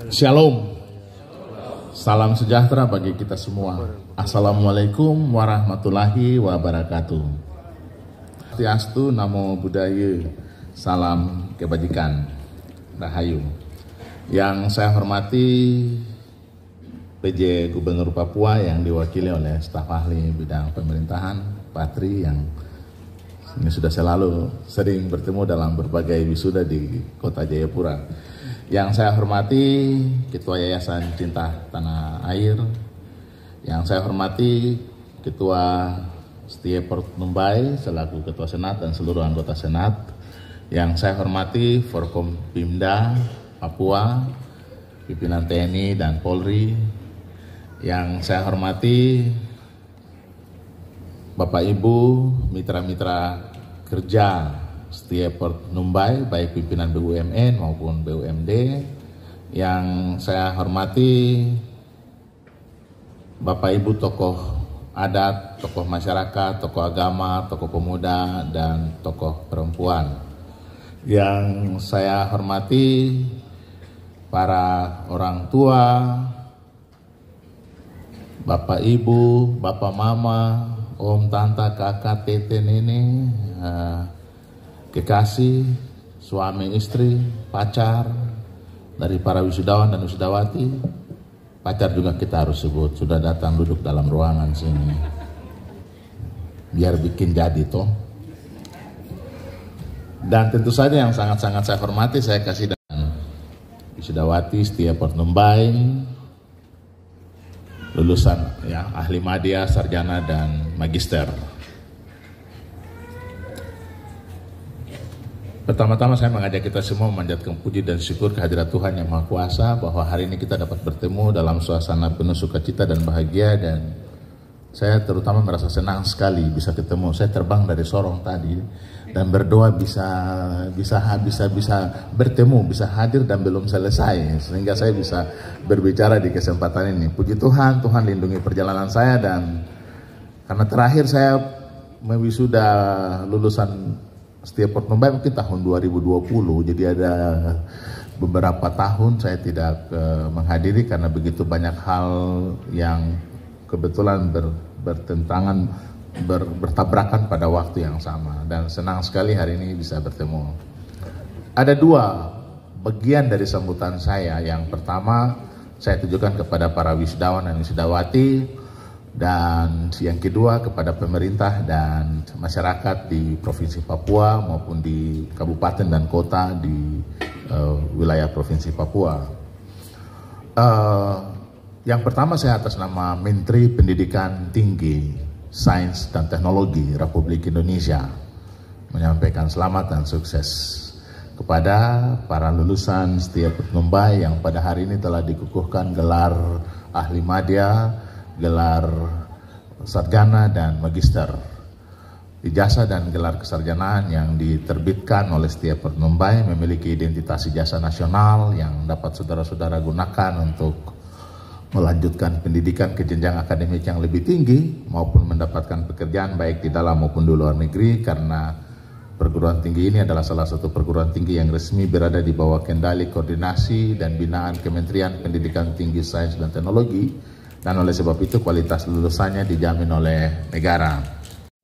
Shalom. Salam sejahtera bagi kita semua. Assalamualaikum warahmatullahi wabarakatuh. Swastiastu, Namo Buddhaya, salam kebajikan, Rahayu. Yang saya hormati PJ Gubernur Papua yang diwakili oleh staf ahli bidang pemerintahan, Patri, yang ini sudah selalu sering bertemu dalam berbagai wisuda di Kota Jayapura. Yang saya hormati Ketua Yayasan Cinta Tanah Air, yang saya hormati Ketua Setia Pertumbai selaku Ketua Senat dan seluruh anggota Senat, yang saya hormati Forkompimda Papua, pimpinan TNI dan Polri, yang saya hormati Bapak Ibu, mitra-mitra kerja Setia Pertumbai, baik pimpinan BUMN maupun BUMD, yang saya hormati Bapak Ibu tokoh adat, tokoh masyarakat, tokoh agama, tokoh pemuda, dan tokoh perempuan. Yang saya hormati para orang tua, Bapak Ibu, Bapak Mama, Om, Tante, Kakak, Tete, Nenek, kekasih, suami, istri, pacar dari para wisudawan dan wisudawati. Pacar juga kita harus sebut, sudah datang duduk dalam ruangan sini, biar bikin jadi toh. Dan tentu saja yang sangat-sangat saya hormati, saya kasih dan wisudawati Setia Pertumbai, lulusan ya ahli madya, sarjana dan magister. Pertama-tama saya mengajak kita semua memanjatkan puji dan syukur kehadirat Tuhan Yang Maha Kuasa bahwa hari ini kita dapat bertemu dalam suasana penuh sukacita dan bahagia, dan saya terutama merasa senang sekali bisa ketemu. Saya terbang dari Sorong tadi dan berdoa bisa bertemu, bisa hadir dan belum selesai, sehingga saya bisa berbicara di kesempatan ini. Puji Tuhan, Tuhan lindungi perjalanan saya, dan karena terakhir saya mewisuda lulusan Setia Pertumbai mungkin tahun 2020, jadi ada beberapa tahun saya tidak menghadiri karena begitu banyak hal yang kebetulan bertabrakan pada waktu yang sama, dan senang sekali hari ini bisa bertemu. Ada dua bagian dari sambutan saya. Yang pertama saya tujukan kepada para wisudawan dan wisudawati, dan yang kedua kepada pemerintah dan masyarakat di Provinsi Papua maupun di kabupaten dan kota di wilayah Provinsi Papua. Yang pertama saya atas nama Menteri Pendidikan Tinggi, Sains dan Teknologi Republik Indonesia menyampaikan selamat dan sukses kepada para lulusan Setia Pertumbai yang pada hari ini telah dikukuhkan gelar ahli madya, gelar sarjana dan magister. Ijazah dan gelar kesarjanaan yang diterbitkan oleh Setia Pertumbai memiliki identitas ijazah nasional yang dapat saudara-saudara gunakan untuk melanjutkan pendidikan ke jenjang akademik yang lebih tinggi maupun mendapatkan pekerjaan baik di dalam maupun di luar negeri, karena perguruan tinggi ini adalah salah satu perguruan tinggi yang resmi berada di bawah kendali koordinasi dan binaan Kementerian Pendidikan Tinggi, Sains dan Teknologi, dan oleh sebab itu kualitas lulusannya dijamin oleh negara.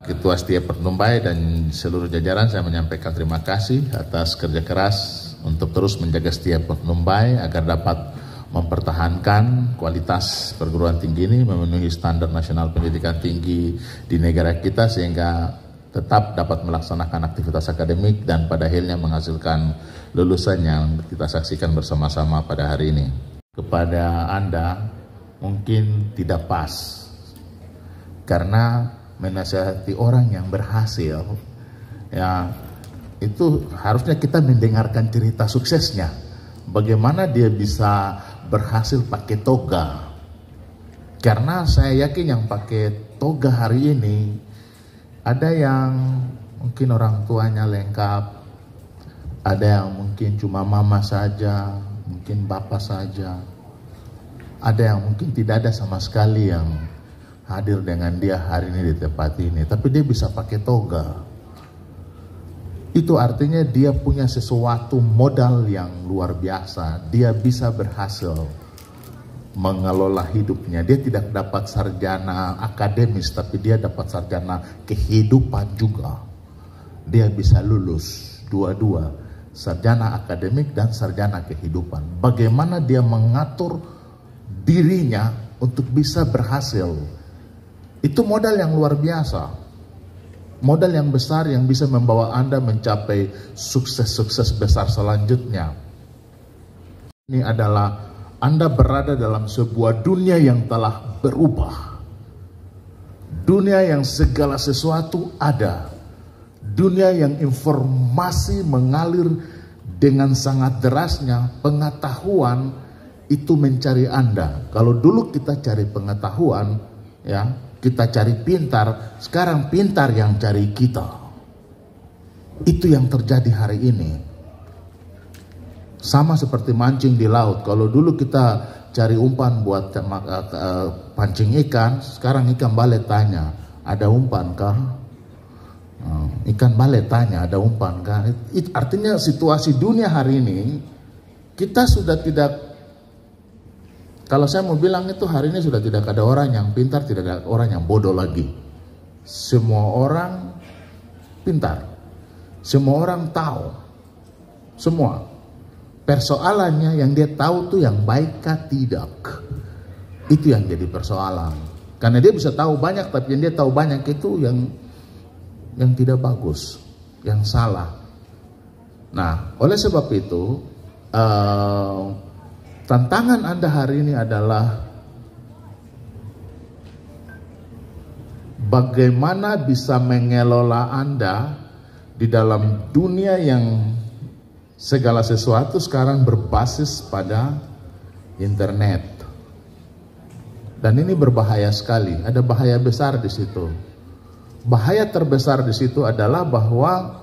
Ketua Setia Pertumbai dan seluruh jajaran saya menyampaikan terima kasih atas kerja keras untuk terus menjaga Setia Pertumbai agar dapat mempertahankan kualitas perguruan tinggi ini memenuhi standar nasional pendidikan tinggi di negara kita, sehingga tetap dapat melaksanakan aktivitas akademik dan pada akhirnya menghasilkan lulusan yang kita saksikan bersama-sama pada hari ini. Kepada Anda mungkin tidak pas, karena menasihati orang yang berhasil, ya itu harusnya kita mendengarkan cerita suksesnya. Bagaimana dia bisa berhasil pakai toga? Karena saya yakin yang pakai toga hari ini ada yang mungkin orang tuanya lengkap, ada yang mungkin cuma mama saja, mungkin bapak saja. Ada yang mungkin tidak ada sama sekali yang hadir dengan dia hari ini di tempat ini, tapi dia bisa pakai toga. Itu artinya dia punya sesuatu modal yang luar biasa. Dia bisa berhasil mengelola hidupnya. Dia tidak dapat sarjana akademis, tapi dia dapat sarjana kehidupan juga. Dia bisa lulus dua-dua, sarjana akademik dan sarjana kehidupan. Bagaimana dia mengatur dirinya untuk bisa berhasil. Itu modal yang luar biasa. Modal yang besar yang bisa membawa Anda mencapai sukses-sukses besar selanjutnya. Ini adalah Anda berada dalam sebuah dunia yang telah berubah. Dunia yang segala sesuatu ada. Dunia yang informasi mengalir dengan sangat derasnya. Pengetahuan itu mencari Anda. Kalau dulu kita cari pengetahuan, ya, kita cari pintar, sekarang pintar yang cari kita. Itu yang terjadi hari ini. Sama seperti mancing di laut. Kalau dulu kita cari umpan buat pancing ikan, sekarang ikan balik tanya, ada umpan kah? Ikan balik tanya, ada umpan kah? Artinya situasi dunia hari ini, kita sudah tidak. Kalau saya mau bilang itu hari ini sudah tidak ada orang yang pintar, tidak ada orang yang bodoh lagi. Semua orang pintar. Semua orang tahu. Semua. Persoalannya yang dia tahu tuh yang baik kah tidak. Itu yang jadi persoalan. Karena dia bisa tahu banyak, tapi yang dia tahu banyak itu yang tidak bagus, yang salah. Nah, oleh sebab itu, tantangan Anda hari ini adalah bagaimana bisa mengelola Anda di dalam dunia yang segala sesuatu sekarang berbasis pada internet. Dan ini berbahaya sekali, ada bahaya besar di situ. Bahaya terbesar di situ adalah bahwa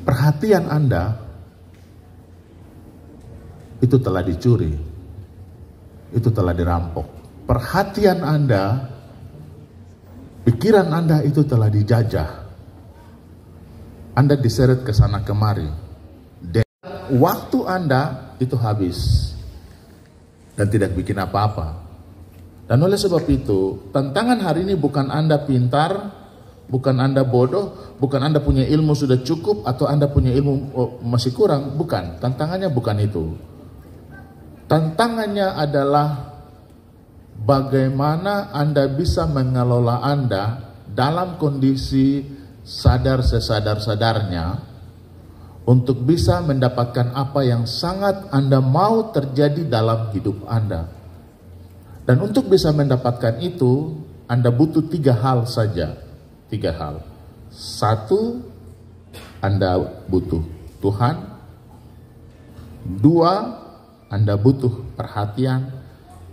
perhatian Anda itu telah dicuri, itu telah dirampok. Perhatian Anda, pikiran Anda itu telah dijajah. Anda diseret ke sana kemari. Dan waktu Anda itu habis dan tidak bikin apa-apa. Dan oleh sebab itu, tantangan hari ini bukan Anda pintar, bukan Anda bodoh, bukan Anda punya ilmu sudah cukup atau Anda punya ilmu masih kurang, bukan. Tantangannya bukan itu. Tantangannya adalah bagaimana Anda bisa mengelola Anda dalam kondisi sadar sesadar-sadarnya untuk bisa mendapatkan apa yang sangat Anda mau terjadi dalam hidup Anda. Dan untuk bisa mendapatkan itu, Anda butuh 3 hal saja. 3 hal. 1, Anda butuh Tuhan. 2, Anda butuh perhatian,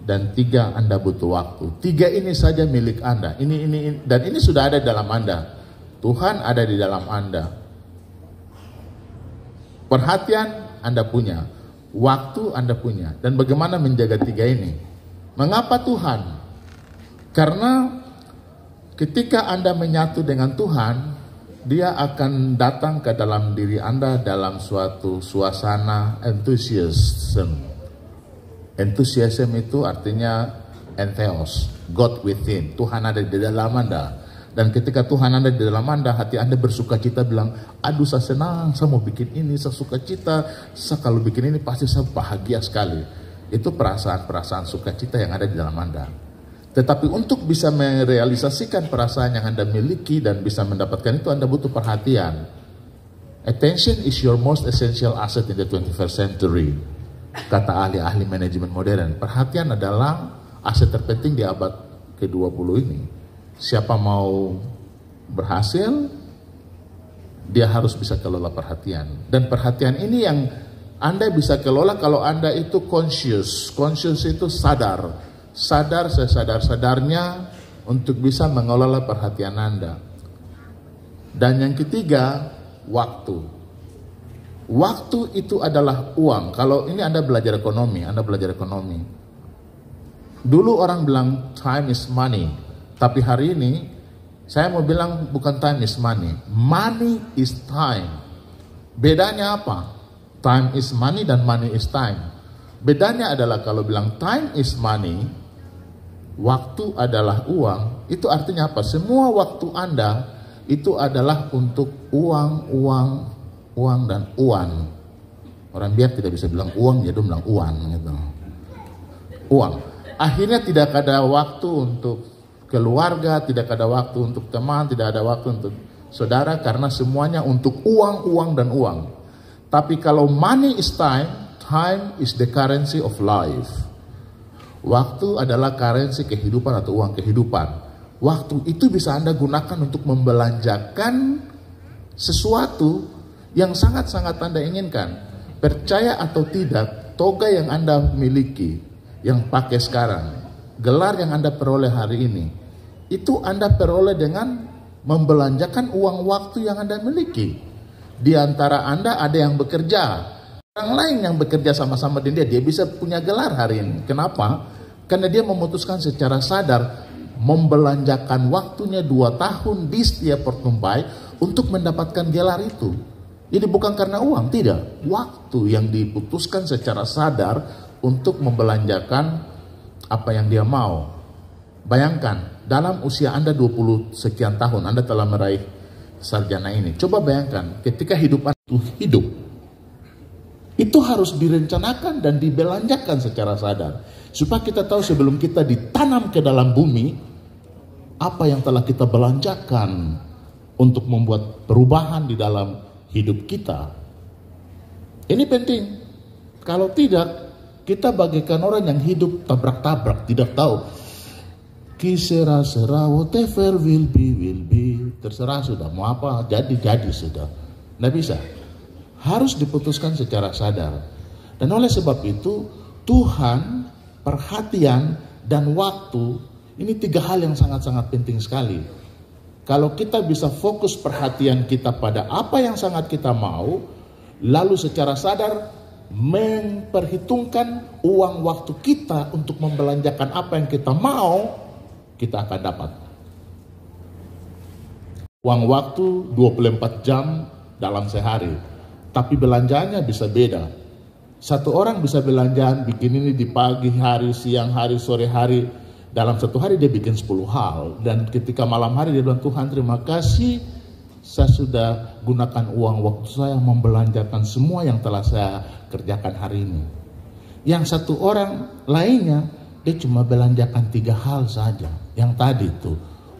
dan 3, Anda butuh waktu. 3 ini saja milik Anda. Ini dan ini sudah ada dalam Anda. Tuhan ada di dalam Anda. Perhatian Anda punya, waktu Anda punya. Dan bagaimana menjaga 3 ini? Mengapa Tuhan? Karena ketika Anda menyatu dengan Tuhan, Dia akan datang ke dalam diri Anda dalam suatu suasana enthusiasm. Enthusiasm itu artinya entheos, God within. Tuhan ada di dalam Anda. Dan ketika Tuhan ada di dalam Anda, hati Anda bersuka cita, bilang, aduh saya senang, saya mau bikin ini, saya suka cita, saya kalau bikin ini pasti saya bahagia sekali. Itu perasaan-perasaan sukacita yang ada di dalam Anda. Tetapi untuk bisa merealisasikan perasaan yang Anda miliki dan bisa mendapatkan itu, Anda butuh perhatian. Attention is your most essential asset in the 21st century. Kata ahli-ahli manajemen modern, perhatian adalah aset terpenting di abad ke-20 ini. Siapa mau berhasil, dia harus bisa kelola perhatian. Dan perhatian ini yang Anda bisa kelola kalau Anda itu conscious. Conscious itu sadar. Sadar sesadar-sadarnya untuk bisa mengelola perhatian Anda. Dan yang ketiga, waktu. Waktu itu adalah uang. Kalau ini Anda belajar ekonomi, Dulu orang bilang time is money. Tapi hari ini Saya mau bilang bukan time is money. Money is time. Bedanya apa? Time is money dan money is time. Bedanya adalah kalau bilang time is money, waktu adalah uang, itu artinya apa? Semua waktu Anda itu adalah untuk uang, dan uang. Orang biar tidak bisa bilang uang, jadi bilang uang gitu. Uang. Akhirnya tidak ada waktu untuk keluarga, tidak ada waktu untuk teman, tidak ada waktu untuk saudara, karena semuanya untuk uang, dan uang. Tapi kalau money is time, time is the currency of life. Waktu adalah currency kehidupan atau uang kehidupan. Waktu itu bisa Anda gunakan untuk membelanjakan sesuatu yang sangat-sangat Anda inginkan. Percaya atau tidak, toga yang Anda miliki, yang pakai sekarang, gelar yang Anda peroleh hari ini, itu Anda peroleh dengan membelanjakan uang waktu yang Anda miliki. Di antara Anda ada yang bekerja, orang lain yang bekerja sama-sama dengan dia bisa punya gelar hari ini. Kenapa? Karena dia memutuskan secara sadar membelanjakan waktunya 2 tahun di setiap pertumpai untuk mendapatkan gelar itu. Jadi bukan karena uang, tidak. Waktu yang diputuskan secara sadar untuk membelanjakan apa yang dia mau. Bayangkan, dalam usia Anda 20 sekian tahun, Anda telah meraih sarjana ini. Coba bayangkan, ketika hidup Anda hidup, itu harus direncanakan dan dibelanjakan secara sadar. Supaya kita tahu sebelum kita ditanam ke dalam bumi, apa yang telah kita belanjakan untuk membuat perubahan di dalam hidup kita. Ini penting. Kalau tidak, kita bagaikan orang yang hidup tabrak-tabrak, tidak tahu. Kisera-sera, whatever will be. Terserah sudah, mau apa, jadi sudah. Nggak bisa. Harus diputuskan secara sadar. Dan oleh sebab itu, Tuhan, perhatian, dan waktu, ini 3 hal yang sangat-sangat penting sekali. Kalau kita bisa fokus perhatian kita pada apa yang sangat kita mau, lalu secara sadar memperhitungkan uang waktu kita untuk membelanjakan apa yang kita mau, kita akan dapat. Uang waktu 24 jam dalam sehari, tapi belanjanya bisa beda. Satu orang bisa belanjaan bikin ini di pagi hari, siang hari, sore hari. Dalam satu hari dia bikin 10 hal. Dan ketika malam hari dia bilang, Tuhan terima kasih, saya sudah gunakan uang waktu saya membelanjakan semua yang telah saya kerjakan hari ini. Yang satu orang lainnya, dia cuma belanjakan 3 hal saja. Yang tadi itu,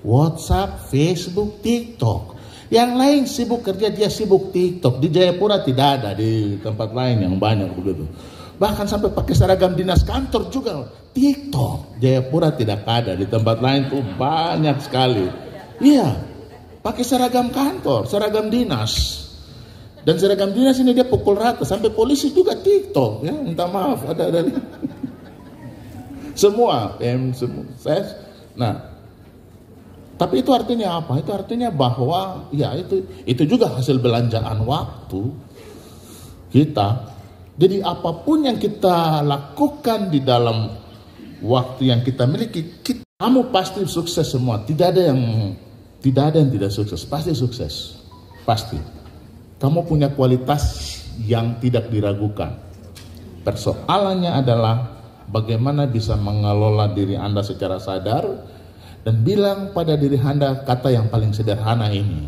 WhatsApp, Facebook, TikTok. Yang lain sibuk kerja, dia sibuk TikTok. Di Jayapura tidak ada, di tempat lain yang banyak begitu. Bahkan sampai pakai seragam dinas kantor juga TikTok. Jayapura tidak ada, di tempat lain tuh banyak sekali. Iya, pakai seragam kantor, seragam dinas. Dan seragam dinas ini dia pukul rata, sampai polisi juga TikTok. Ya, minta maaf, ada. Semua. Nah, tapi itu artinya apa? Itu artinya bahwa ya itu juga hasil belanjaan waktu kita. Jadi apapun yang kita lakukan di dalam waktu yang kita miliki, kamu pasti sukses semua. Tidak ada yang tidak sukses, pasti sukses. Pasti. Kamu punya kualitas yang tidak diragukan. Persoalannya adalah bagaimana bisa mengelola diri Anda secara sadar dan bilang pada diri Anda kata yang paling sederhana ini.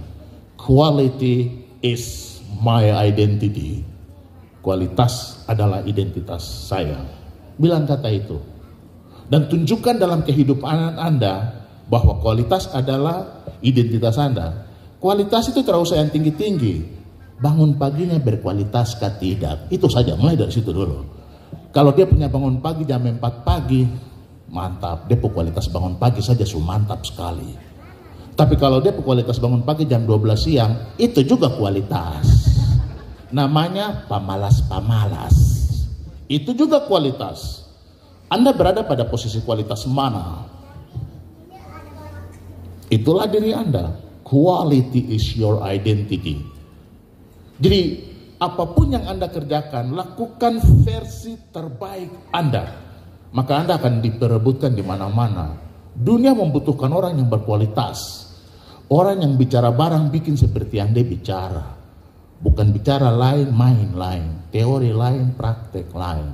Quality is my identity. Kualitas adalah identitas saya. Bilang kata itu. Dan tunjukkan dalam kehidupan Anda bahwa kualitas adalah identitas Anda. Kualitas itu tidak usah yang tinggi-tinggi. Bangun paginya berkualitas kah tidak? Itu saja, mulai dari situ dulu. Kalau dia punya bangun pagi jam 4 pagi, mantap. Dia kualitas bangun pagi saja mantap sekali. Tapi kalau dia kualitas bangun pagi jam 12 siang, itu juga kualitas. Namanya pamalas-pamalas. Itu juga kualitas. Anda berada pada posisi kualitas mana? Itulah diri Anda. Quality is your identity. Jadi apapun yang Anda kerjakan, lakukan versi terbaik Anda. Maka Anda akan diperebutkan di mana-mana. Dunia membutuhkan orang yang berkualitas. Orang yang bicara barang bikin seperti yang dia bicara. Bukan bicara lain, main lain. Teori lain, praktek lain.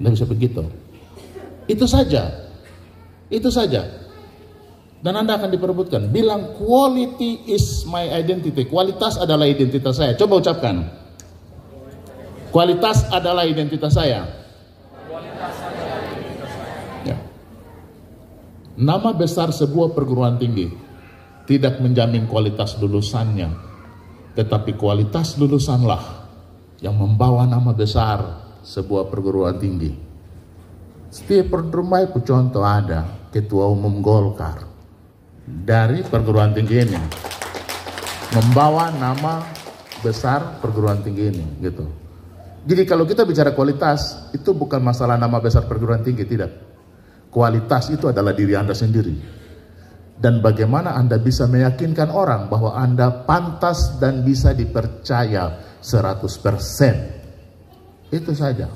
Tidak bisa begitu. Itu saja. Itu saja. Dan Anda akan diperebutkan. Bilang, quality is my identity. Kualitas adalah identitas saya. Coba ucapkan. Kualitas adalah identitas saya. Ya. Nama besar sebuah perguruan tinggi tidak menjamin kualitas lulusannya, tetapi kualitas lulusanlah yang membawa nama besar sebuah perguruan tinggi. Setiap perguruan itu contoh ada ketua umum Golkar dari perguruan tinggi ini membawa nama besar perguruan tinggi ini, gitu. Jadi kalau kita bicara kualitas, itu bukan masalah nama besar perguruan tinggi, tidak. Kualitas itu adalah diri Anda sendiri. Dan bagaimana Anda bisa meyakinkan orang bahwa Anda pantas dan bisa dipercaya 100%. Itu saja.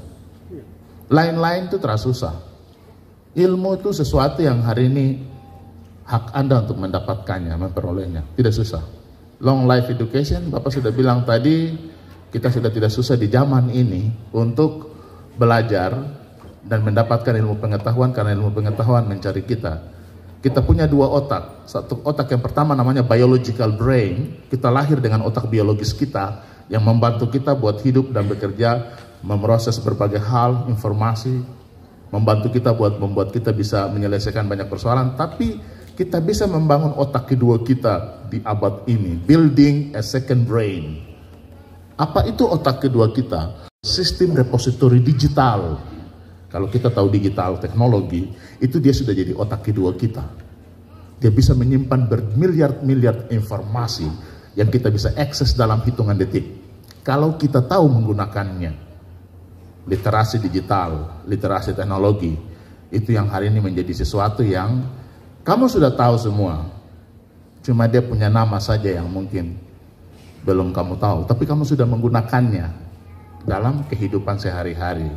Lain-lain itu terasa susah. Ilmu itu sesuatu yang hari ini hak Anda untuk mendapatkannya, memperolehnya. Tidak susah. Long life education, Bapak sudah bilang tadi, kita sudah tidak susah di zaman ini untuk belajar dan mendapatkan ilmu pengetahuan, karena ilmu pengetahuan mencari kita. Kita punya dua otak. Satu otak yang pertama namanya biological brain. Kita lahir dengan otak biologis kita yang membantu kita buat hidup dan bekerja, memproses berbagai hal, informasi, membantu kita buat membuat kita bisa menyelesaikan banyak persoalan. Tapi kita bisa membangun otak kedua kita di abad ini, building a second brain. Apa itu otak kedua kita? Sistem repository digital. Kalau kita tahu digital teknologi, itu dia sudah jadi otak kedua kita. Dia bisa menyimpan bermiliar-miliar informasi yang kita bisa akses dalam hitungan detik. Kalau kita tahu menggunakannya, literasi digital, literasi teknologi, itu yang hari ini menjadi sesuatu yang kamu sudah tahu semua. Cuma dia punya nama saja yang mungkin belum kamu tahu, tapi kamu sudah menggunakannya dalam kehidupan sehari-hari.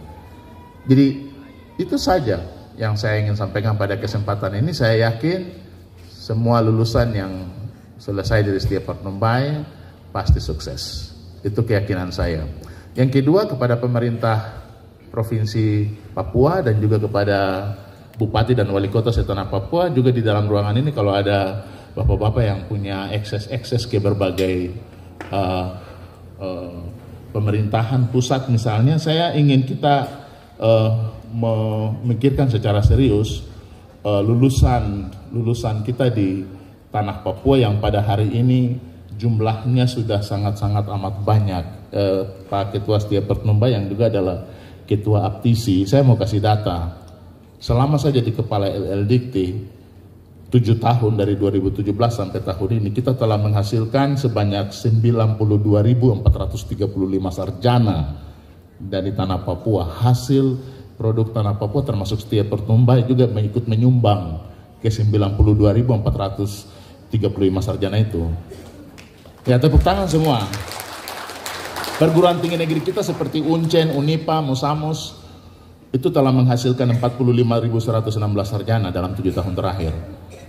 Jadi itu saja yang saya ingin sampaikan pada kesempatan ini. Saya yakin semua lulusan yang selesai dari Setia Patnombai pasti sukses. Itu keyakinan saya. Yang kedua, kepada pemerintah Provinsi Papua dan juga kepada Bupati dan Wali Kota Setanah Papua, juga di dalam ruangan ini kalau ada bapak-bapak yang punya akses ke berbagai pemerintahan pusat misalnya, saya ingin kita memikirkan secara serius lulusan kita di tanah Papua yang pada hari ini jumlahnya sudah sangat-sangat amat banyak. Pak Ketua Setia Patnombai yang juga adalah Ketua Aptisi, saya mau kasih data. Selama saja di kepala LLDikti 7 tahun dari 2017 sampai tahun ini, kita telah menghasilkan sebanyak 92.435 sarjana dari tanah Papua. Hasil produk tanah Papua termasuk Setia Patnombai juga ikut menyumbang ke 92.435 sarjana itu. Ya, tepuk tangan semua. Perguruan tinggi negeri kita seperti Uncen, Unipa, Musamus itu telah menghasilkan 45.116 sarjana dalam 7 tahun terakhir.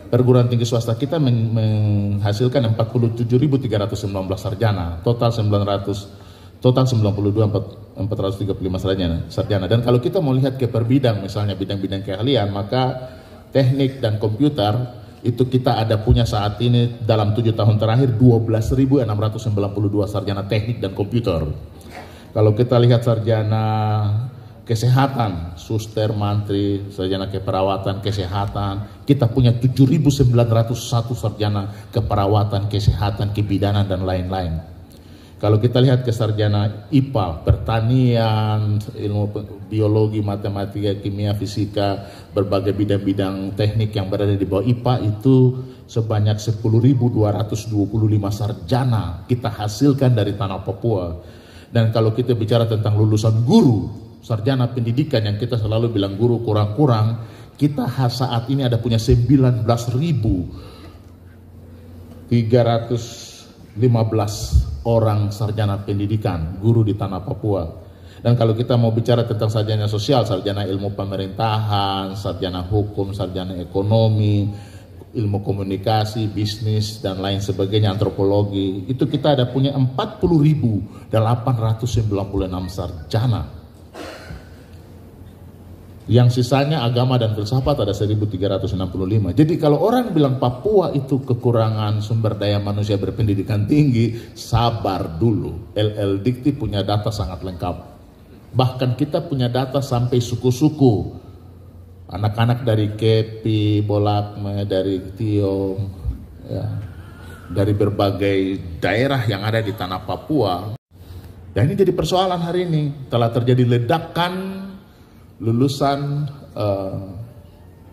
Perguruan tinggi swasta kita menghasilkan 47.319 sarjana, total 92.435 sarjana. Dan kalau kita mau lihat ke per bidang, misalnya bidang-bidang keahlian, maka teknik dan komputer itu kita ada punya saat ini dalam 7 tahun terakhir 12.692 sarjana teknik dan komputer. Kalau kita lihat sarjana kesehatan, suster, mantri, sarjana keperawatan, kesehatan, kita punya 7.901 sarjana keperawatan, kesehatan, kebidanan, dan lain-lain. Kalau kita lihat ke sarjana IPA, pertanian, ilmu biologi, matematika, kimia, fisika, berbagai bidang-bidang teknik yang berada di bawah IPA itu sebanyak 10.225 sarjana kita hasilkan dari tanah Papua. Dan kalau kita bicara tentang lulusan guru, sarjana pendidikan yang kita selalu bilang guru kurang-kurang, kita saat ini ada punya 19.315 orang sarjana pendidikan, guru di tanah Papua. Dan kalau kita mau bicara tentang sarjana sosial, sarjana ilmu pemerintahan, sarjana hukum, sarjana ekonomi, ilmu komunikasi, bisnis, dan lain sebagainya, antropologi, itu kita ada punya 40.896 sarjana. Yang sisanya agama dan filsafat ada 1.365. Jadi kalau orang bilang Papua itu kekurangan sumber daya manusia berpendidikan tinggi, sabar dulu. LL Dikti punya data sangat lengkap. Bahkan kita punya data sampai suku-suku. Anak-anak dari Kepi, Bolakme, dari Tiong, ya, dari berbagai daerah yang ada di tanah Papua. Dan ini jadi persoalan hari ini. Telah terjadi ledakan lulusan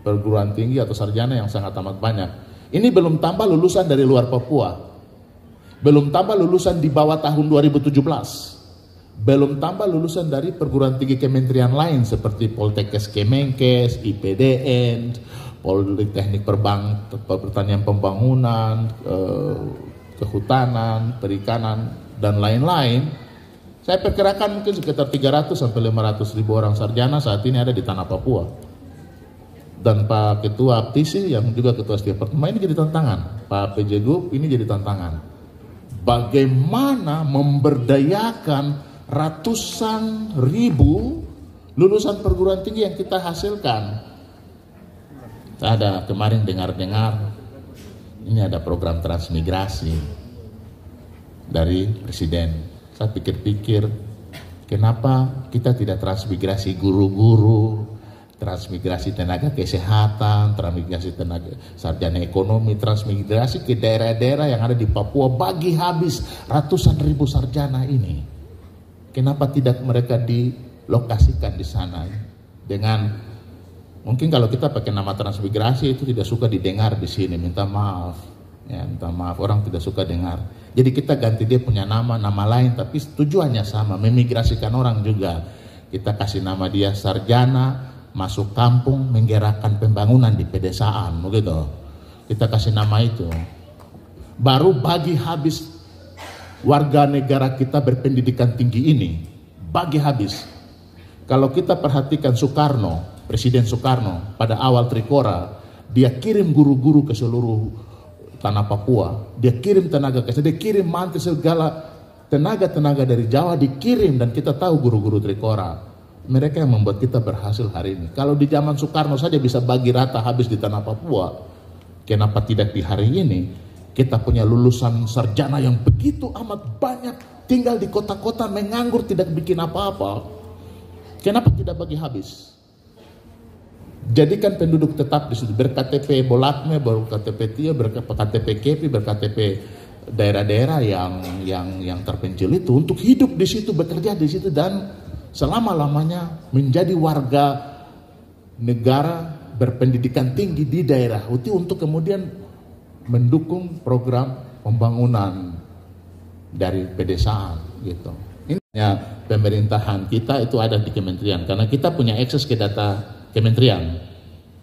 perguruan tinggi atau sarjana yang sangat amat banyak. Ini belum tambah lulusan dari luar Papua. Belum tambah lulusan di bawah tahun 2017. Belum tambah lulusan dari perguruan tinggi kementerian lain seperti Poltekkes Kemenkes, IPDN, Politeknik Pertanian Pembangunan, Kehutanan, Perikanan, dan lain-lain. Saya perkirakan mungkin sekitar 300 sampai 500 ribu orang sarjana saat ini ada di tanah Papua. Dan Pak Ketua PTISI yang juga Ketua Setiap Pertemuan ini jadi tantangan. Pak PJ Group ini jadi tantangan. Bagaimana memberdayakan ratusan ribu lulusan perguruan tinggi yang kita hasilkan. Saya ada kemarin dengar-dengar ini ada program transmigrasi dari Presiden. Saya pikir-pikir, kenapa kita tidak transmigrasi guru-guru, transmigrasi tenaga kesehatan, transmigrasi tenaga sarjana ekonomi, transmigrasi ke daerah-daerah yang ada di Papua bagi habis ratusan ribu sarjana ini. Kenapa tidak mereka dilokasikan di sana? Dengan mungkin kalau kita pakai nama transmigrasi itu tidak suka didengar di sini, minta maaf. Ya, minta maaf, orang tidak suka dengar. Jadi kita ganti dia punya nama lain, tapi tujuannya sama, memigrasikan orang juga. Kita kasih nama dia sarjana, masuk kampung, menggerakkan pembangunan di pedesaan, begitu. Kita kasih nama itu. Baru bagi habis warga negara kita berpendidikan tinggi ini, bagi habis. Kalau kita perhatikan Soekarno, Presiden Soekarno, pada awal Trikora, dia kirim guru-guru ke seluruh tanah Papua, dia kirim tenaga kesehatan, dia kirim mantis, segala tenaga-tenaga dari Jawa dikirim, dan kita tahu guru-guru Trikora, mereka yang membuat kita berhasil hari ini. Kalau di zaman Soekarno saja bisa bagi rata habis di tanah Papua, kenapa tidak di hari ini kita punya lulusan sarjana yang begitu amat banyak, tinggal di kota-kota menganggur tidak bikin apa-apa? Kenapa tidak bagi habis? Jadikan penduduk tetap di situ, ber-KTP Bolakme, ber-KTP Tia, ber-KTP Kepi, ber-KTP daerah-daerah yang terpencil itu, untuk hidup di situ, bekerja di situ, dan selama-lamanya menjadi warga negara berpendidikan tinggi di daerah itu, untuk kemudian mendukung program pembangunan dari pedesaan gitu. Ini pemerintahan kita itu ada di kementerian, karena kita punya akses ke data Kementerian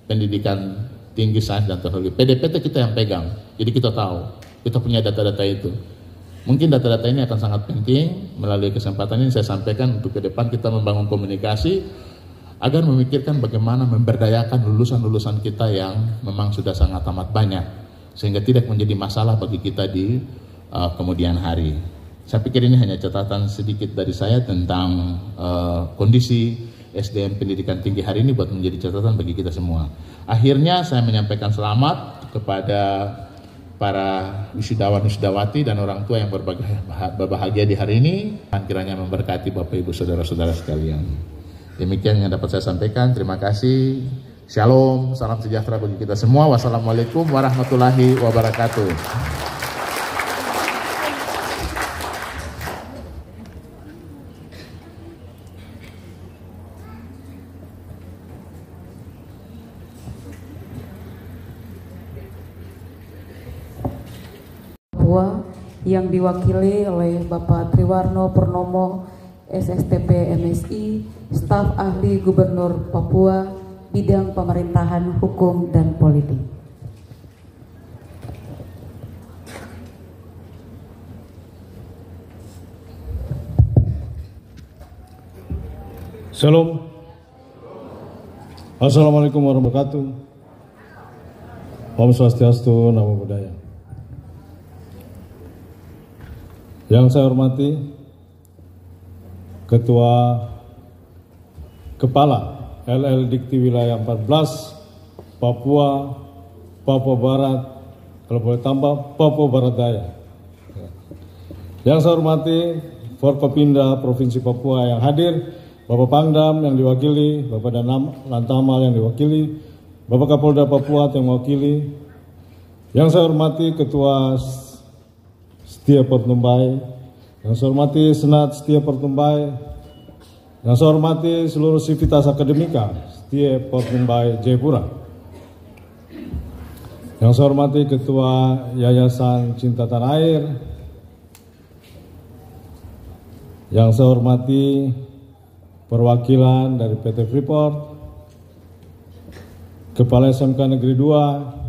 Pendidikan Tinggi, Sains dan Teknologi. PDPT kita yang pegang, jadi kita tahu, kita punya data-data itu. Mungkin data-data ini akan sangat penting. Melalui kesempatan ini saya sampaikan untuk ke depan kita membangun komunikasi agar memikirkan bagaimana memberdayakan lulusan-lulusan kita yang memang sudah sangat amat banyak, sehingga tidak menjadi masalah bagi kita di kemudian hari. Saya pikir ini hanya catatan sedikit dari saya tentang kondisi SDM pendidikan tinggi hari ini, buat menjadi catatan bagi kita semua. Akhirnya saya menyampaikan selamat kepada para wisudawan-wisudawati dan orang tua yang berbahagia di hari ini. Kiranya memberkati Bapak Ibu Saudara-saudara sekalian. Demikian yang dapat saya sampaikan. Terima kasih. Shalom, salam sejahtera bagi kita semua. Wassalamualaikum warahmatullahi wabarakatuh. Yang diwakili oleh Bapak Triwarno Purnomo, SSTP MSI, staf ahli Gubernur Papua, bidang pemerintahan, hukum, dan politik. Shalom. Assalamualaikum warahmatullahi wabarakatuh. Om Swastiastu, Namo Buddhaya. Yang saya hormati Ketua Kepala LL Dikti Wilayah 14 Papua, Papua Barat, kalau boleh tambah Papua Barat Daya. Yang saya hormati Forkopimda Provinsi Papua yang hadir, Bapak Pangdam yang diwakili, Bapak Danam Lantamal yang diwakili, Bapak Kapolda Papua yang mewakili. Yang saya hormati Ketua Setia Pertumbai, yang saya hormati Senat Setia Pertumbai, yang saya hormati seluruh sivitas akademika Setia Pertumbai Jayapura, yang saya hormati Ketua Yayasan Cinta Tanah Air, yang saya hormati perwakilan dari PT Freeport, Kepala SMK Negeri 2,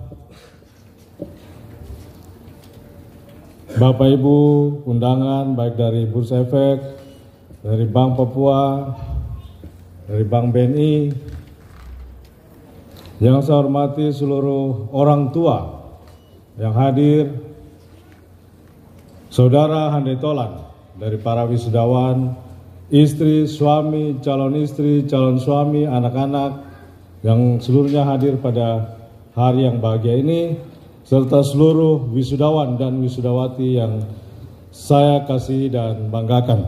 Bapak Ibu undangan baik dari Bursa Efek, dari Bank Papua, dari Bank BNI, yang saya hormati seluruh orang tua yang hadir, Saudara Handai Tolan dari para wisudawan, istri, suami, calon istri, calon suami, anak-anak yang seluruhnya hadir pada hari yang bahagia ini, serta seluruh wisudawan dan wisudawati yang saya kasihi dan banggakan.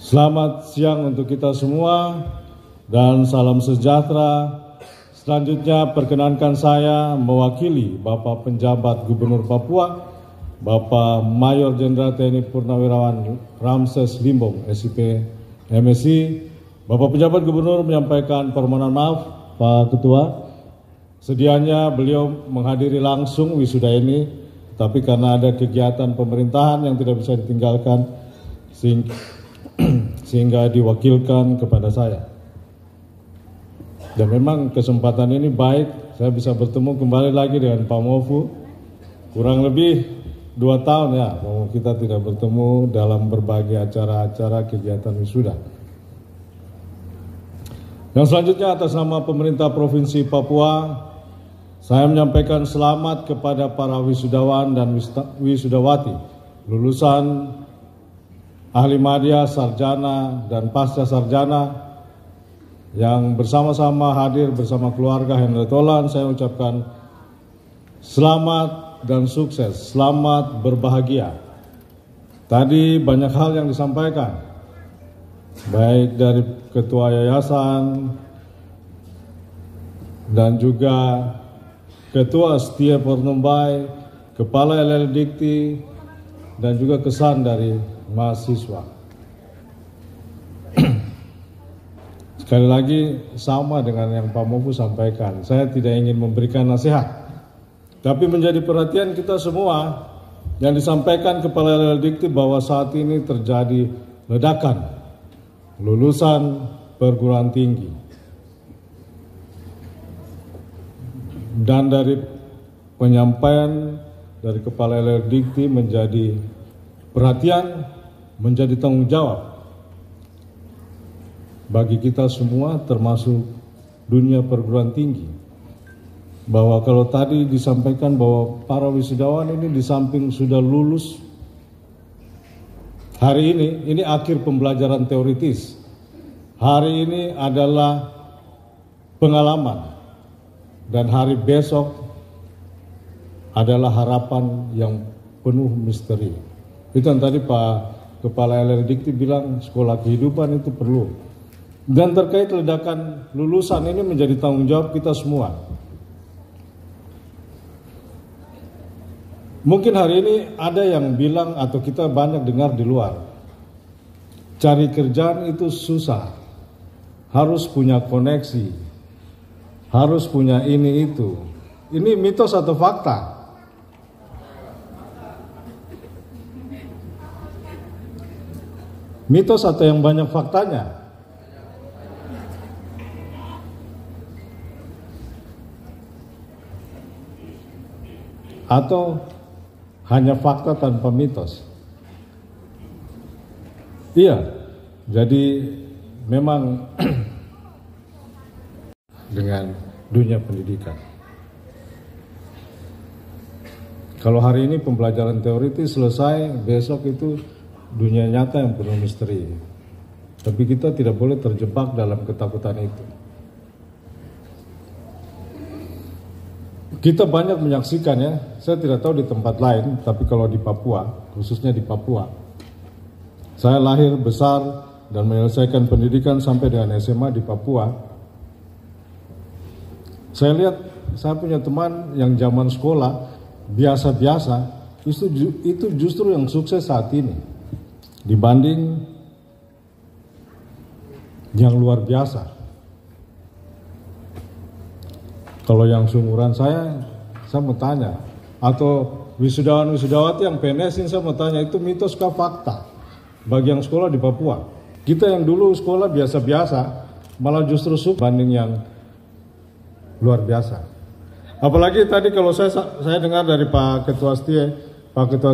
Selamat siang untuk kita semua dan salam sejahtera. Selanjutnya perkenankan saya mewakili Bapak Penjabat Gubernur Papua, Bapak Mayor Jenderal TNI Purnawirawan Ramses Limbong, SIP MSI. Bapak Penjabat Gubernur menyampaikan permohonan maaf, Pak Ketua. Sedianya beliau menghadiri langsung wisuda ini, tapi karena ada kegiatan pemerintahan yang tidak bisa ditinggalkan, sehingga diwakilkan kepada saya. Dan memang kesempatan ini baik, saya bisa bertemu kembali lagi dengan Pak Mofu. Kurang lebih 2 tahun ya, kita tidak bertemu dalam berbagai acara-acara kegiatan wisuda. Yang selanjutnya atas nama pemerintah Provinsi Papua, saya menyampaikan selamat kepada para wisudawan dan wisudawati, lulusan ahli madya, sarjana, dan pasca sarjana yang bersama-sama hadir bersama keluarga Handai Tolan. Saya ucapkan selamat dan sukses, selamat berbahagia. Tadi banyak hal yang disampaikan, baik dari Ketua Yayasan dan juga Ketua Setia Pertumbai, Kepala LL Dikti, dan juga kesan dari mahasiswa. Sekali lagi sama dengan yang Pak Mofu sampaikan, saya tidak ingin memberikan nasihat, tapi menjadi perhatian kita semua yang disampaikan Kepala LL Dikti bahwa saat ini terjadi ledakan lulusan perguruan tinggi. Dan dari penyampaian dari Kepala LL Dikti menjadi perhatian, menjadi tanggung jawab bagi kita semua termasuk dunia perguruan tinggi. Bahwa kalau tadi disampaikan bahwa para wisudawan ini di samping sudah lulus, hari ini akhir pembelajaran teoritis. Hari ini adalah pengalaman. Dan hari besok adalah harapan yang penuh misteri. Itu yang tadi Pak Kepala LL Dikti bilang sekolah kehidupan itu perlu. Dan terkait ledakan lulusan ini menjadi tanggung jawab kita semua. Mungkin hari ini ada yang bilang atau kita banyak dengar di luar, cari kerjaan itu susah, harus punya koneksi, harus punya ini itu. Ini mitos atau fakta? Mitos atau yang banyak faktanya? Atau hanya fakta tanpa mitos? Iya, jadi memang dengan dunia pendidikan. Kalau hari ini pembelajaran teoritis selesai, besok itu dunia nyata yang penuh misteri. Tapi kita tidak boleh terjebak dalam ketakutan itu. Kita banyak menyaksikan ya, saya tidak tahu di tempat lain, tapi kalau di Papua, khususnya di Papua, saya lahir, besar, dan menyelesaikan pendidikan sampai dengan SMA di Papua. Saya lihat, saya punya teman yang zaman sekolah, biasa-biasa, itu justru yang sukses saat ini, dibanding yang luar biasa. Kalau yang seumuran saya mau tanya, atau wisudawan-wisudawati yang PNS ini saya mau tanya, itu mitos kah fakta bagi yang sekolah di Papua? Kita yang dulu sekolah biasa-biasa malah justru banding yang luar biasa. Apalagi tadi kalau saya dengar dari Pak Ketua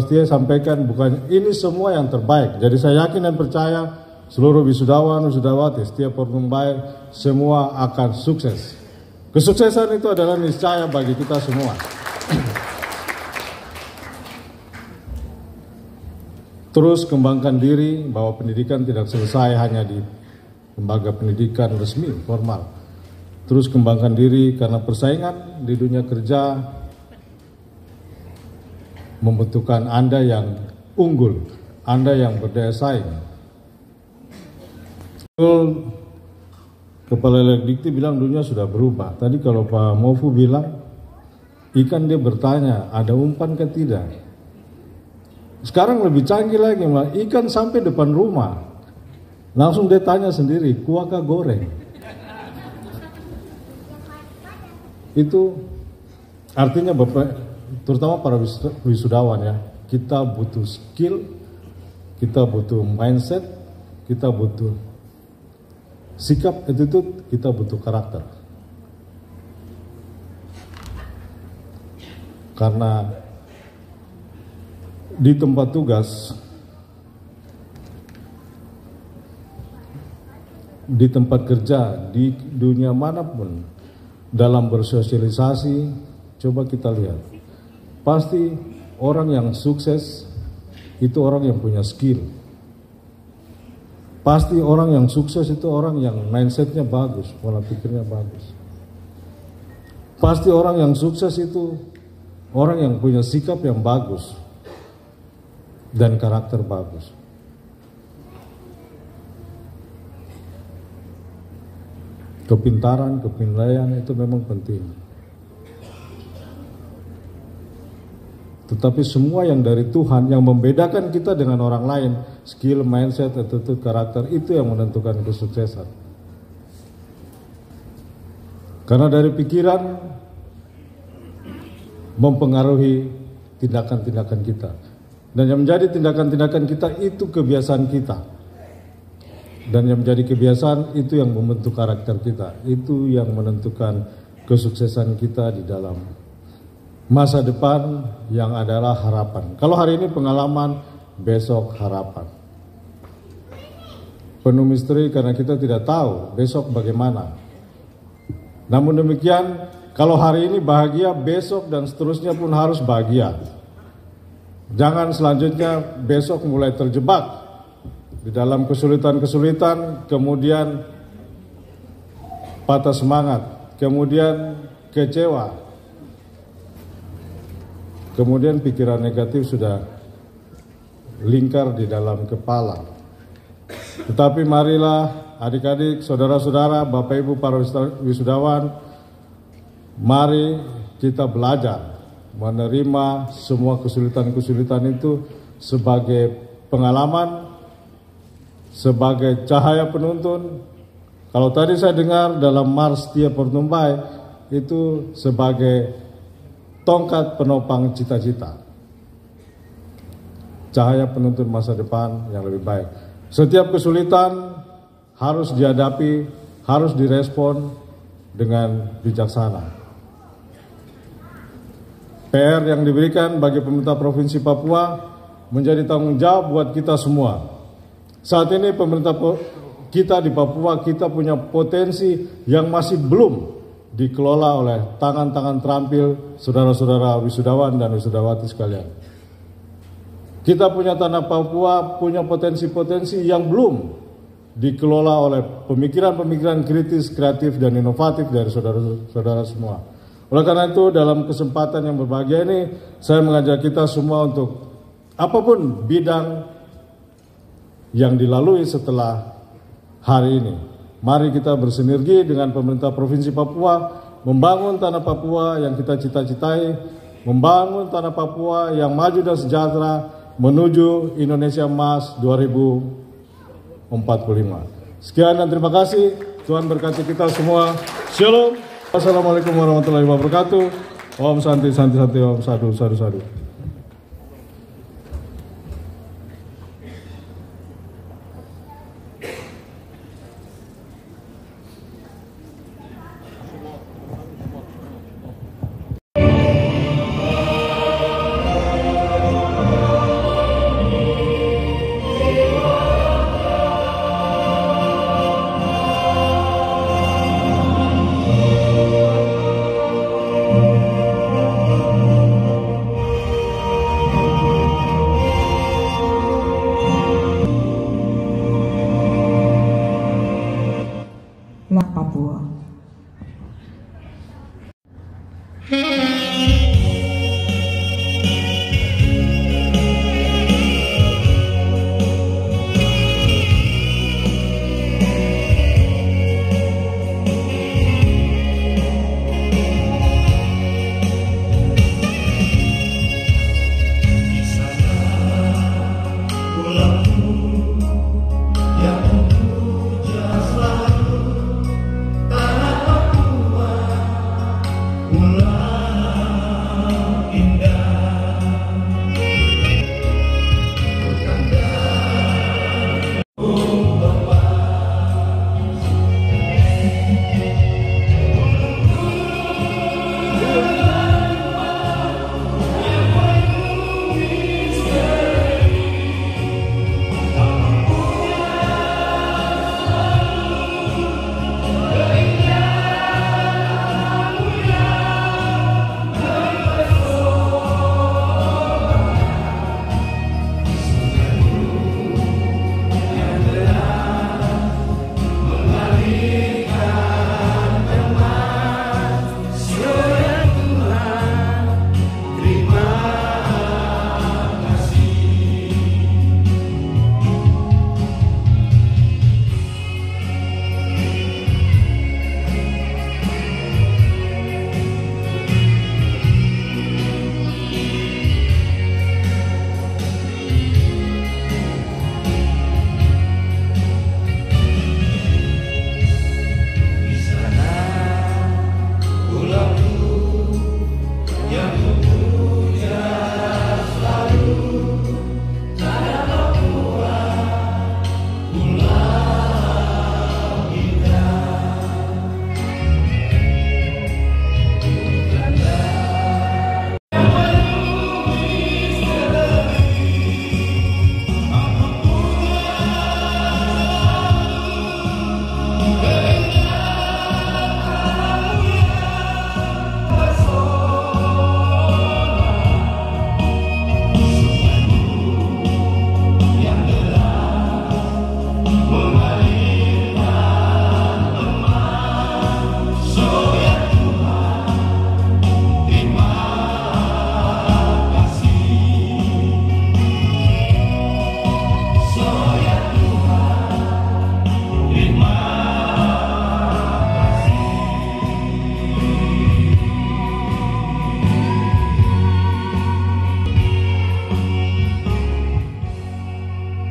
Setia sampaikan bukan ini semua yang terbaik. Jadi saya yakin dan percaya seluruh wisudawan-wisudawati setiap Pornumbai semua akan sukses. Kesuksesan itu adalah niscaya bagi kita semua. Terus kembangkan diri bahwa pendidikan tidak selesai hanya di lembaga pendidikan resmi, formal. Terus kembangkan diri karena persaingan di dunia kerja membutuhkan Anda yang unggul, Anda yang berdaya saing. Kepala Elekdikti bilang dunia sudah berubah. Tadi kalau Pak Mofu bilang, ikan dia bertanya, ada umpan ke tidak? Sekarang lebih canggih lagi, ikan sampai depan rumah. Langsung dia tanya sendiri, kuahkah goreng? Itu artinya Bapak, terutama para wisudawan ya, kita butuh skill, kita butuh mindset, kita butuh sikap, attitude, kita butuh karakter. Karena di tempat tugas, di tempat kerja, di dunia manapun, dalam bersosialisasi, coba kita lihat. Pasti orang yang sukses itu orang yang punya skill. Pasti orang yang sukses itu orang yang mindsetnya bagus, pola pikirnya bagus. Pasti orang yang sukses itu orang yang punya sikap yang bagus dan karakter bagus. Kepintaran, kepandaian itu memang penting. Tetapi semua yang dari Tuhan yang membedakan kita dengan orang lain, skill, mindset, attitude, karakter, itu yang menentukan kesuksesan. Karena dari pikiran mempengaruhi tindakan-tindakan kita. Dan yang menjadi tindakan-tindakan kita itu kebiasaan kita. Dan yang menjadi kebiasaan itu yang membentuk karakter kita. Itu yang menentukan kesuksesan kita di dalam masa depan yang adalah harapan. Kalau hari ini pengalaman, besok harapan. Penuh misteri karena kita tidak tahu besok bagaimana. Namun demikian, kalau hari ini bahagia, besok dan seterusnya pun harus bahagia. Jangan selanjutnya besok mulai terjebak di dalam kesulitan-kesulitan, kemudian patah semangat, kemudian kecewa. Kemudian pikiran negatif sudah lingkar di dalam kepala. Tetapi marilah adik-adik, saudara-saudara, Bapak Ibu para wisudawan, mari kita belajar menerima semua kesulitan-kesulitan itu sebagai pengalaman, sebagai cahaya penuntun. Kalau tadi saya dengar dalam Mars Setia Pornumbai itu sebagai tongkat penopang cita-cita, cahaya penuntun masa depan yang lebih baik. Setiap kesulitan harus dihadapi, harus direspon dengan bijaksana. PR yang diberikan bagi pemerintah Provinsi Papua menjadi tanggung jawab buat kita semua. Saat ini pemerintah kita di Papua, kita punya potensi yang masih belum dikelola oleh tangan-tangan terampil saudara-saudara wisudawan dan wisudawati sekalian. Kita punya tanah Papua, punya potensi-potensi yang belum dikelola oleh pemikiran-pemikiran kritis, kreatif, dan inovatif dari saudara-saudara semua. Oleh karena itu, dalam kesempatan yang berbahagia ini, saya mengajak kita semua untuk apapun bidang yang dilalui setelah hari ini, mari kita bersinergi dengan pemerintah Provinsi Papua, membangun tanah Papua yang kita cita-citai, membangun tanah Papua yang maju dan sejahtera menuju Indonesia Emas 2045. Sekian dan terima kasih. Tuhan berkati kita semua. Shalom. Assalamualaikum warahmatullahi wabarakatuh. Om Santi, Santi, Santi, Om Sadu, Sadu, Sadu. Papua.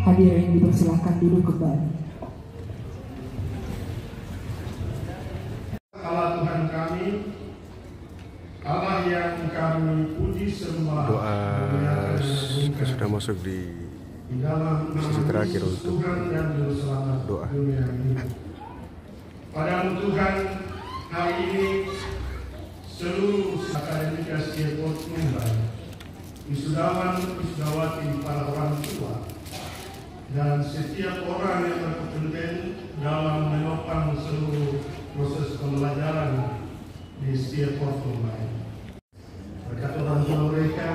Hadirin dipersilakan duduk kembali. Allah Tuhan kami, Allah yang kami puji sembah. Doa kita sudah masuk di sesi terakhir untuk doa. Padamu Tuhan, hari ini seluruh akademika setiap Tunggal, wisudawan, wisudawati, para orang tua, dan setiap orang yang berkepentingan dalam menopang seluruh proses pembelajaran maupun baik. Berkat orang tua mereka,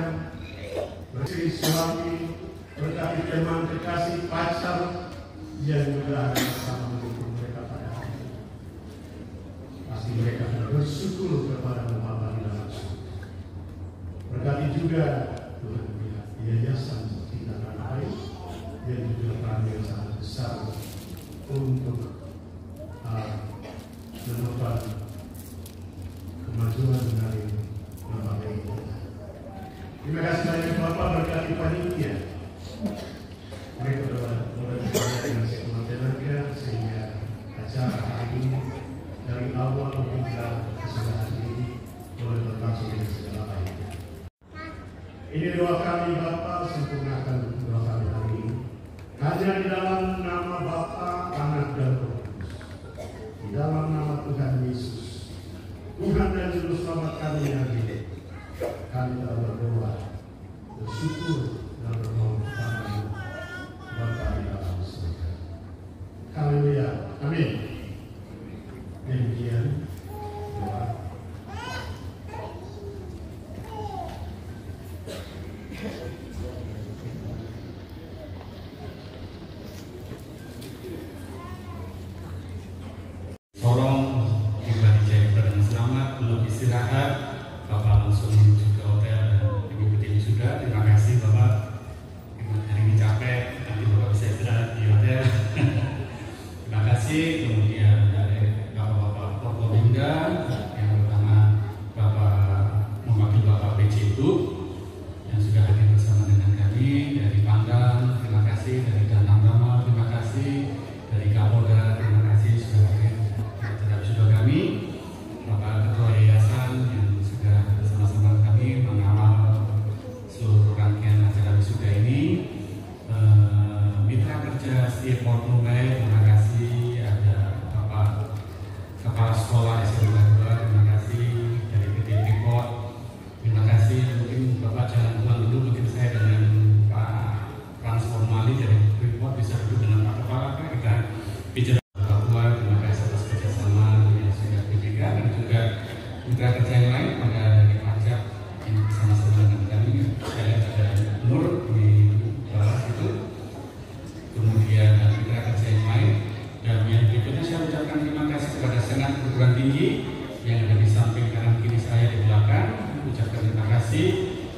berkati suami, berkati teman kekasih pacar yang juga ada bersama mendukung mereka pada hari ini. Pasti mereka bersyukur kepada Muhammad dalam surga. Berkati juga Tuhan melihat yayasan tindakan baik yang juga peran yang sangat besar untuk menemukan kemajuan dari lembaga ini. Terima kasih banyak Bapak, berkati panitia. Mereka boleh bekerja dengan sekuat tenaga sehingga acara hari ini dari awal hingga kesudahan ini boleh berlangsung dengan segala baik. Ini doa kami Bapak, sempurnakan doa kami hari ini. Hanya di dalam nama Bapa, Anak dan Roh Kudus. Di dalam nama Tuhan Yesus, Tuhan dan Juru Selamat kami yang hidup. Kami telah berdoa, bersyukur dan bermohon kepadamu, Bapa di dalam surga. Haleluya. Amin. Demikian doa. Tolong pribadi Jayapura dengan selamat, belum istirahat, Bapak langsung menuju ke hotel dan Ibu Budi sudah. Terima kasih Bapak. Ibu hari ini capek, nanti Bapak bisa istirahat di hotel. Terima kasih. Kemudian dari Bapak-Bapak Forkopimda, yang pertama Bapak mewakili Bapak PJ itu yang sudah hadir bersama dengan kami dari Pangdam. Terima kasih dari Danang Rama. Terima kasih dari Kapolda. Terima kasih sudah hadir. Kami, Bapak Ketua Yayasan yang sudah bersama-sama kami mengawal seluruh rangkaian acara wisuda ini, mitra kerja Seaport Mumbai, terima kasih. Ada Bapak Kepala Sekolah SMK 2, terima kasih. Dari PT Freeport, terima kasih. Mungkin Bapak jangan pulang dulu, mungkin saya dengan Pak Transformali dari Freeport bisa duduk dengan Pak Kepala, kita bicara. Mitra kerja yang lain pada dari pajak yang bersama-sama dengan kami, saya ada Nur di bawah itu, kemudian mitra kerja yang lain, dan yang berikutnya saya ucapkan terima kasih kepada Senat Perguruan Tinggi yang ada di samping kanan kiri saya di belakang, ucapkan terima kasih.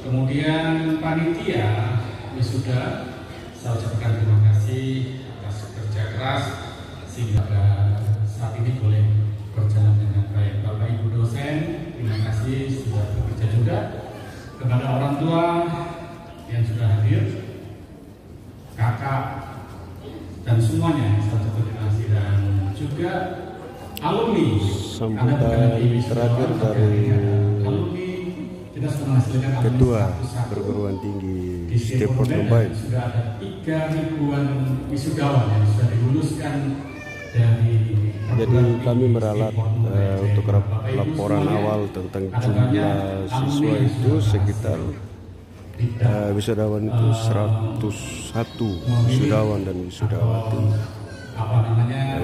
Kemudian panitia wisuda, saya ucapkan terima kasih atas kerja keras sehingga saat ini boleh berjalan dengan baik. Bapak Ibu dosen, terima kasih sudah bekerja juga. Kepada orang tua yang sudah hadir, kakak dan semuanya, saya terima kasih. Dan juga alumni. Sambutan terakhir dari Ketua Perguruan Tinggi Seaport Mumbai. Sudah ada 3.000-an wisudawan yang sudah diluluskan dari. Jadi kami meralat untuk laporan awal tentang jumlah siswa itu sekitar wisudawan itu 101 wisudawan dan wisudawati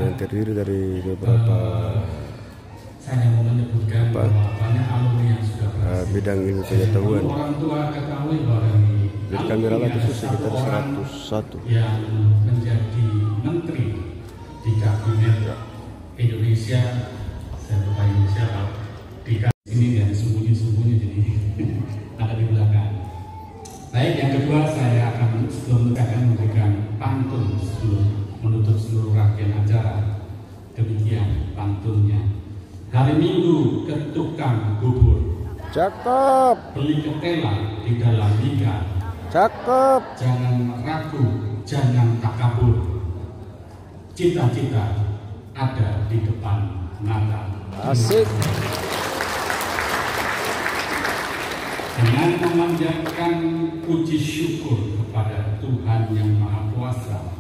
yang terdiri dari beberapa bidang ilmu pengetahuan. Jadi kami ralat itu sekitar 101 yang menjadi menteri di kabinet Indonesia, saya lupa Indonesia, di sini dan sembunyi-sembunyi jadi ada di belakang. Baik, yang kedua saya akan sebelum memberikan pantun menutup seluruh rangkaian acara. Demikian pantunnya. Hari Minggu ke tukang bubur. Cakep. Beli ketela di dalam ikan. Cakep. Jangan ragu, jangan takabur. Cita-cita ada di depan mata. Asik. Dengan memanjatkan puji syukur kepada Tuhan Yang Maha Kuasa,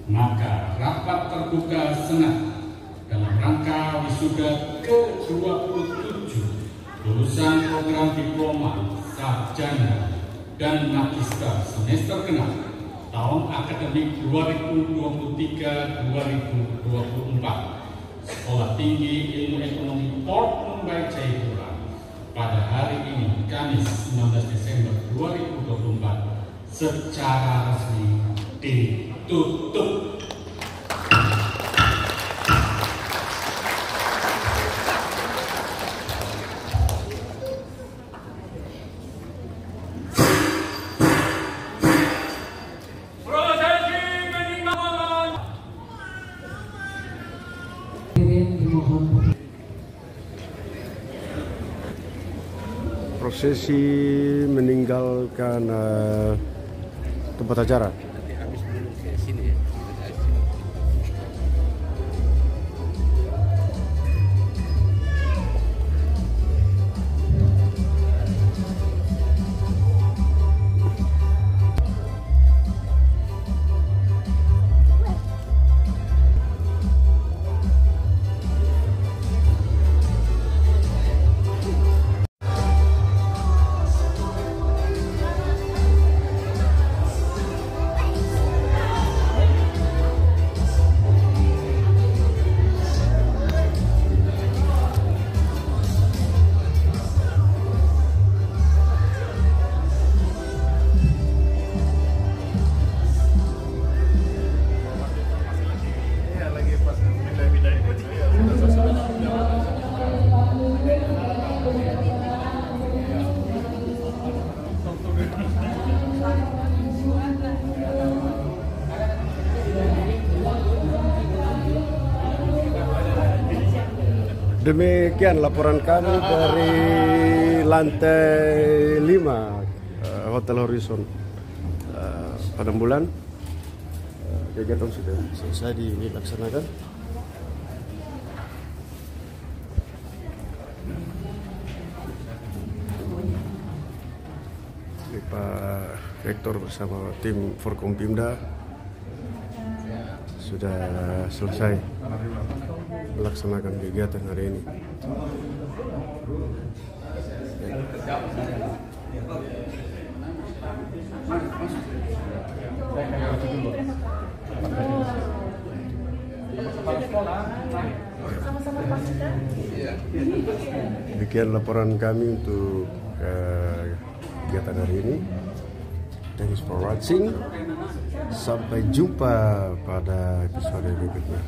maka rapat terbuka Senat dalam rangka wisuda ke-27 lulusan program diploma, sarjana, dan magister semester genap tahun akademik 2023-2024 Sekolah Tinggi Ilmu Ekonomi Port Mumbai Jayapura pada hari ini, Kamis 19 Desember 2024, secara resmi ditutup. Prosesi meninggalkan tempat acara. Demikian laporan kami dari lantai 5 Hotel Horizon Padang. Kegiatan sudah selesai dilaksanakan. Ini Pak Rektor bersama tim Forkompimda sudah selesai melaksanakan kegiatan hari ini. Demikian laporan kami untuk kegiatan hari ini. Thanks for watching. Sampai jumpa pada episode berikutnya.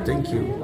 Thank you.